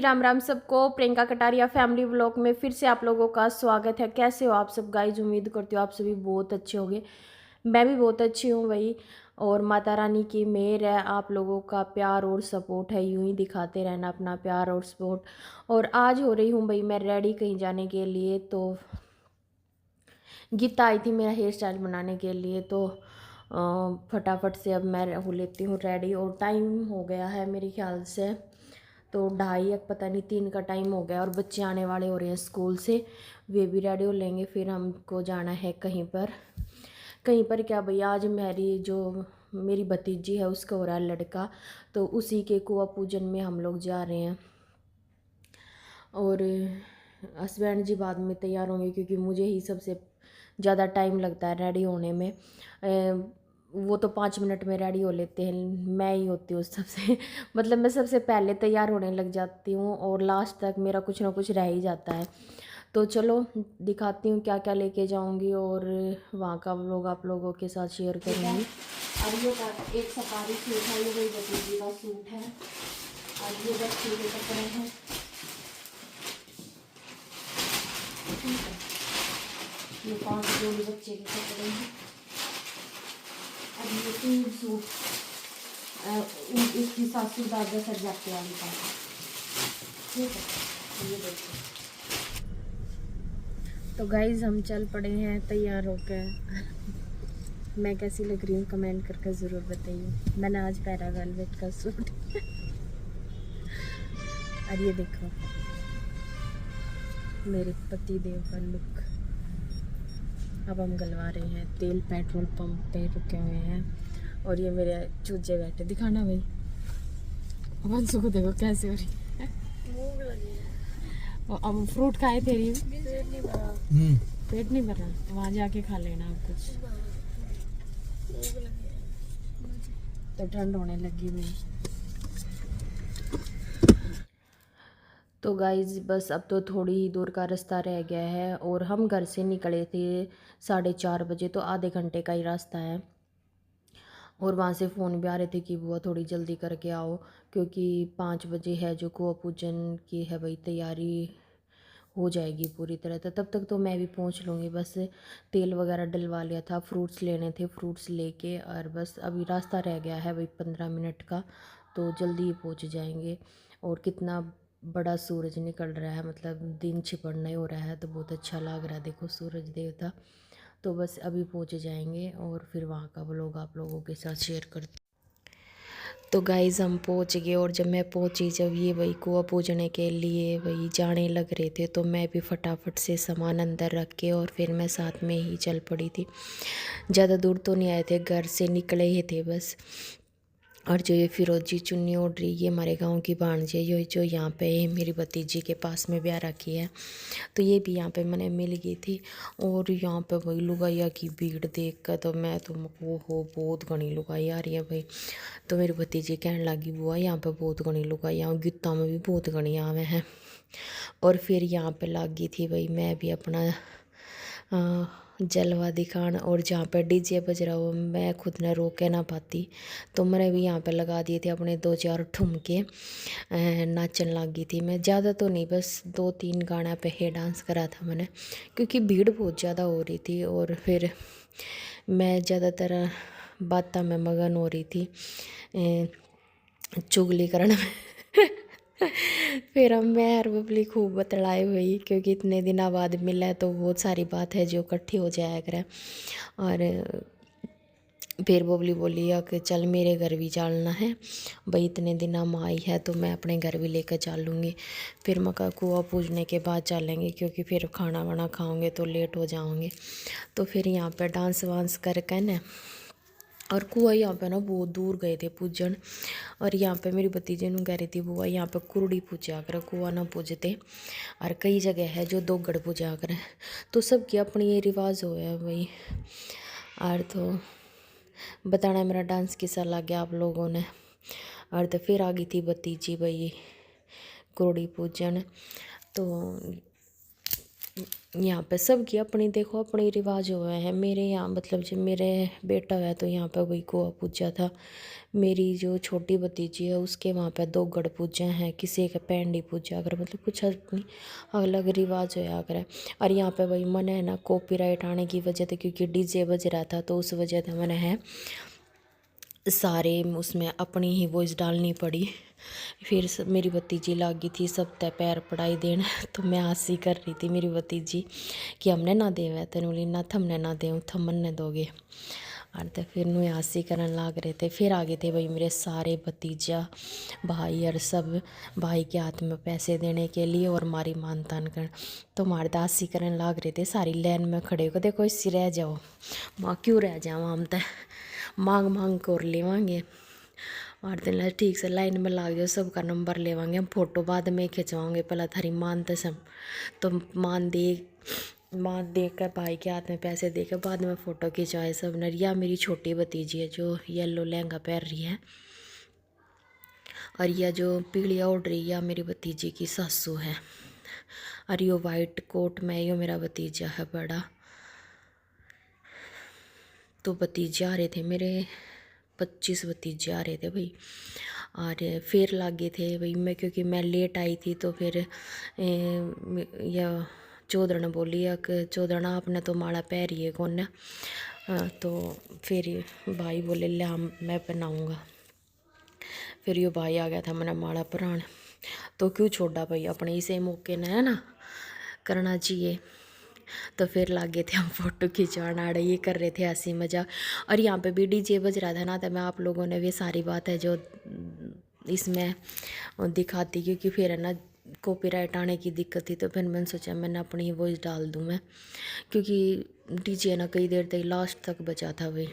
राम राम सबको। Priyanka Kataria family vlog में फिर से आप लोगों का स्वागत है। कैसे हो आप सब गाइज? उम्मीद करती हूँ आप सभी बहुत अच्छे होंगे। मैं भी बहुत अच्छी हूँ भाई। और माता रानी की मेहर है, आप लोगों का प्यार और सपोर्ट है, यूं ही दिखाते रहना अपना प्यार और सपोर्ट। और आज हो रही हूँ भाई मैं रेडी कहीं जाने के लिए। तो गीता आई थी मेरा हेयर स्टाइल बनाने के लिए, तो फटाफट से अब मैं हो लेती हूँ रेडी। और टाइम हो गया है मेरे ख्याल से तो 2:30 पता नहीं 3 का टाइम हो गया। और बच्चे आने वाले हो रहे हैं स्कूल से, वे भी रेडी हो लेंगे। फिर हमको जाना है कहीं पर क्या भैया, आज मेरी भतीजी है उसका हो रहा है लड़का, तो उसी के कुआं पूजन में हम लोग जा रहे हैं। और हस्बैंड जी बाद में तैयार होंगे क्योंकि मुझे ही सबसे ज़्यादा टाइम लगता है रेडी होने में। वो तो 5 मिनट में रेडी हो लेते हैं, मैं ही होती हूँ सबसे मतलब मैं सबसे पहले तैयार होने लग जाती हूँ और लास्ट तक मेरा कुछ ना कुछ रह ही जाता है। तो चलो दिखाती हूँ क्या क्या लेके जाऊँगी और वहाँ का व्लॉग आप लोगों के साथ शेयर करूँगी। और ये एक सफारी सूट है, ये मेरी भतीजी का सूट है। और ये बच्चे के कपड़े हैं, ये 5 जोड़ी बच्चे के कपड़े हैं। अब ये 3 सूट इसकी सासू दादा सर जाते वाली का, ठीक है। ये देखो तो गाइज हम चल पड़े हैं तैयार होकर। मैं कैसी लग रही हूँ कमेंट करके ज़रूर बताइए। मैंने आज पहना वेलवेट का सूट और ये देखो मेरे पति देव का लुक। अब हम गलवा रहे हैं तेल, पेट्रोल पंप पे रुके हुए हैं। और ये मेरे चूजे बैठे, दिखाना भाई वंशु को, देखो कैसे हो रही है। अब फ्रूट खाए थे रही, पेट नहीं भरा तो वहाँ जाके खा लेना आप कुछ, तो ठंड होने लगी हुई। तो गाइज बस अब तो थोड़ी ही दूर का रास्ता रह गया है और हम घर से निकले थे 4:30 बजे, तो आधे घंटे का ही रास्ता है। और वहाँ से फ़ोन भी आ रहे थे कि बुआ थोड़ी जल्दी करके आओ क्योंकि 5 बजे है जो कुआं पूजन की है भाई, तैयारी हो जाएगी पूरी तरह। तो तब तक तो मैं भी पहुँच लूँगी। बस तेल वगैरह डलवा लिया था, फ्रूट्स लेने थे, फ्रूट्स लेके और बस अभी रास्ता रह गया है भाई 15 मिनट का, तो जल्दी ही पहुँच जाएंगे। और कितना बड़ा सूरज निकल रहा है, मतलब दिन छिपड़ना ही हो रहा है, तो बहुत अच्छा लग रहा है देखो सूरज देवता। तो बस अभी पहुँच जाएंगे और फिर वहाँ का व्लॉग आप लोगों के साथ शेयर करते। तो गाइज़ हम पहुँच गए और जब मैं पहुँची, जब ये वही कुआं पूजने के लिए वही जाने लग रहे थे, तो मैं भी फटाफट से सामान अंदर रख के और फिर मैं साथ में ही चल पड़ी थी। ज़्यादा दूर तो नहीं आए थे, घर से निकले ही थे बस। और जो ये फिरोजी चुन्नी ओढ़ रही, ये हमारे गांव की भांजी है, ये जो यहाँ पे मेरी भतीजी के पास में ब्याह रखी है, तो ये भी यहाँ पे मैंने मिल गई थी। और यहाँ पे भाई लुगाइया की भीड़ देख कर तो मैं तो हो बहुत घनी लुगाई आ रही है भाई। तो मेरी भतीजी कहने लगी बुआ यहाँ पे बहुत घनी लुगाइयाँ, गीता में भी बहुत घनी आवे हैं। और फिर यहाँ पे लग गई थी भाई मैं भी अपना जलवा दिखान। और जहाँ पर डीजे बज रहा हो मैं खुद न रोक के ना पाती, तो मैंने भी यहाँ पे लगा दिए थे अपने 2-4 ठुमके, नाचन लग गई थी मैं। ज़्यादा तो नहीं, बस 2-3 गाना पे ही डांस करा था मैंने क्योंकि भीड़ बहुत ज़्यादा हो रही थी। और फिर मैं ज़्यादातर बातों में मगन हो रही थी, चुगली करने में फिर हम मैं और बबली खूब बतलाए हुई क्योंकि इतने दिनों बाद मिला है, तो बहुत सारी बात है जो इकट्ठी हो जाया करे। और फिर बबली बोली कि चल मेरे घर भी चलना है भाई, इतने दिन हम आई है तो मैं अपने घर भी लेकर चलूँगी। फिर मैं कहा कुआं पूजने के बाद चलेंगे क्योंकि फिर खाना वाना खाओगे तो लेट हो जाओगे। तो फिर यहाँ पे डांस वांस करके न, और कुआं यहाँ पे ना बहुत दूर गए थे पूजन। और यहाँ पे मेरी भतीजी ने कह रही थी बुआ यहाँ पे कुरड़ी पूजा कर, कुआं ना पूजते। और कई जगह है जो दोगड़ पूजा करें, तो सबकी अपनी ये रिवाज हो है भाई। और तो बताना मेरा डांस किसा लग गया आप लोगों ने। और तो फिर आ गई थी भतीजी भाई कुरड़ी पूजन। तो यहाँ पे सबकी अपनी देखो अपनी रिवाज हुए हैं। मेरे यहाँ मतलब जब मेरे बेटा हुआ तो यहाँ पे वही गोवा पूजा था। मेरी जो छोटी भतीजी है उसके वहाँ पे 2 गढ़ पूजा हैं, किसी का पैंडी पूजा अगर मतलब कुछ अपनी अलग रिवाज होया अगर। और यहाँ पे वही मन है ना कॉपीराइट आने की वजह से, क्योंकि डीजे बज रहा था तो उस वजह से मन है सारे उसमें अपनी ही वॉइस डालनी पड़ी। फिर मेरी भतीजी लागी थी सब तय पैर पड़ाई देने तो मैं हंसी कर रही थी मेरी भतीजी कि हमने ना देवे तेन बोली ना थमने ना दें थमन ने दोगे। और तो फिर नु हंसी करन लाग रहे थे। फिर आगे थे भाई मेरे सारे भतीजा भाई और सब भाई के हाथ में पैसे देने के लिए और मारी मान तान कर तो मारे तो हंसी करन लाग रहे थे सारी लाइन में खड़े को देखो इसी रह जाओ माँ क्यों रह जाओ हम तो मांग मांग कर लेवांगे। और दिन ठीक से लाइन में लाग जाओ सबका नंबर लेवांगे हम फोटो बाद में खिंचवाओगे पहला थारी मान तो सब तो मान देख कर भाई के हाथ में पैसे देकर बाद में फ़ोटो खिंचवाए सब ने। या मेरी छोटी भतीजी है जो येलो लहंगा पहन रही है और यह जो पीलिया ओढ़ रही है मेरी भतीजी की सासू है। और यो वाइट कोट में यो मेरा भतीजा है बड़ा। तो भतीजे आ रहे थे मेरे 25 भतीजे आ रहे थे भाई। और फिर लागे थे भाई मैं क्योंकि मैं लेट आई थी तो फिर यह चौधरी बोली कि चौधरी आपने तो माला पहरी है कौन। तो फिर भाई बोले ले मैं पहनाऊँगा। फिर यो भाई आ गया था मैंने माला पहरान तो क्यों छोड़ा भाई अपने इसे मौके ने है ना करना चाहिए। तो फिर लागे थे हम फोटो खिंचवाना ये कर रहे थे हंसी मजाक। और यहाँ पे भी डीजे बज रहा था ना तो मैं आप लोगों ने भी सारी बात है जो इसमें दिखाती क्योंकि फिर है ना कॉपीराइट आने की दिक्कत थी। तो फिर मैंने सोचा मैंने अपनी वॉइस डाल दूँ मैं क्योंकि डीजे ना कई देर तक लास्ट तक बचा था भाई।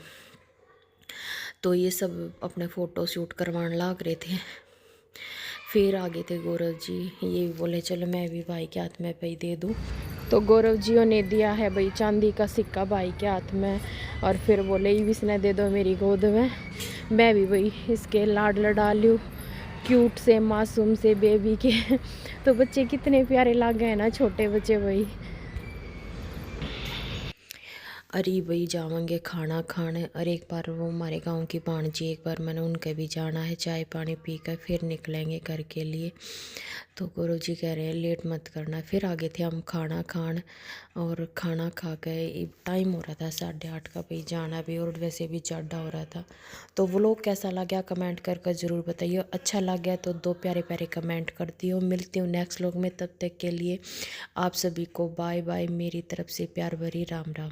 तो ये सब अपने फ़ोटो शूट करवाने लाग रहे थे। फिर आगे थे गौरव जी ये बोले चलो मैं भी भाई के हाथ में पे दे दूँ। तो गौरव जी ने दिया है भाई चांदी का सिक्का भाई के हाथ में और फिर बोले ये इसने दे दो मेरी गोद में। मैं भी भाई इसके लाड लड़ा लूँ क्यूट से मासूम से बेबी के तो बच्चे कितने प्यारे लग गए ना छोटे बच्चे भाई। अरे भाई जावेंगे खाना खाने और एक बार वो हमारे गांव की भाणजी एक बार मैंने उनके भी जाना है चाय पानी पी कर फिर निकलेंगे घर के लिए। तो गुरु जी कह रहे हैं लेट मत करना। फिर आगे थे हम खाना खान और खाना खा के टाइम हो रहा था 8:30 का भाई जाना भी और वैसे भी ज़्यादा हो रहा था। तो वो लोग कैसा लगा कमेंट कर ज़रूर बताइए। अच्छा लग गया तो 2 प्यारे प्यारे कमेंट करती हूँ। मिलती हूँ नेक्स्ट व्लॉग में तब तक के लिए आप सभी को बाय बाय मेरी तरफ से प्यार भरी राम राम।